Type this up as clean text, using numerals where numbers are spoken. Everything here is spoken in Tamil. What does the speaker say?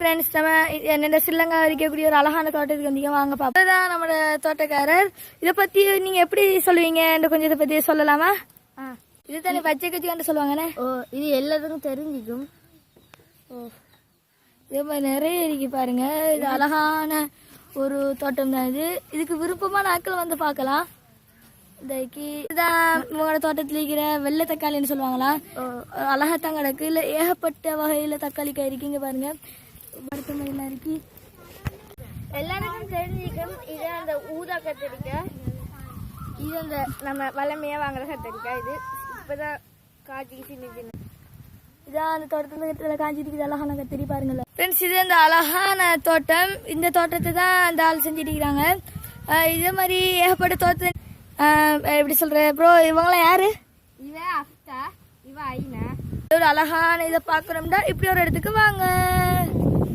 ஃப்ரெண்ட்ஸ், நம்ம என்னோட ஸ்ரீலங்கா இருக்கக்கூடிய ஒரு அழகான தோட்டத்துக்கு வந்தீங்க, வாங்க பாப்போம். அதுதான் நம்மளோட தோட்டக்காரர். இதை பத்தி நீங்க எப்படி சொல்லுவீங்க? கொஞ்சம் இதை பத்தி சொல்லலாமா? இது தானே பச்சை கத்தியான்னு சொல்லுவாங்கண்ணே. இது எல்லாத்துக்கும் தெரிஞ்சிக்கும். இதே மாதிரி நிறைய இருக்கு பாருங்க. இது அழகான ஒரு தோட்டம் தான். இதுக்கு விருப்பமான ஆட்கள் வந்து பார்க்கலாம். இதுதான் உங்களோட தோட்டத்தில் இருக்கிற வெள்ளை தக்காளின்னு சொல்லுவாங்களா, அழகாத்தான் கிடக்கு. இல்லை ஏகப்பட்ட வகையில தக்காளி காய் இருக்கு. இங்க பாருங்க, படுத்த மாதிரிலாம் இருக்கு. எல்லாருக்கும் தெரிஞ்சிக்கும். இது அந்த ஊதா கத்திரிக்காய், இது அந்த நம்ம வளமையா வாங்குற கத்திரிக்காய். இது இப்பதான் காய்ச்சி சின்ன இதான் அந்த தோட்டத்துல காஞ்சிட்டு அழகான கத்திரி பாருங்களேன் ஃப்ரெண்ட்ஸ். இது அந்த அழகான தோட்டம். இந்த தோட்டத்தை தான் அந்த ஆள் செஞ்சுட்டு இருக்கிறாங்க. இதே மாதிரி ஏகப்பட்ட தோட்டத்தை எப்படி சொல்ற ப்ரோ, இவங்களாம் யாரு? இவ அஃப்தா, இவ ஐனா. ஒரு அழகான இதை பார்க்கணும்னா இப்படி ஒரு இடத்துக்கு வாங்க.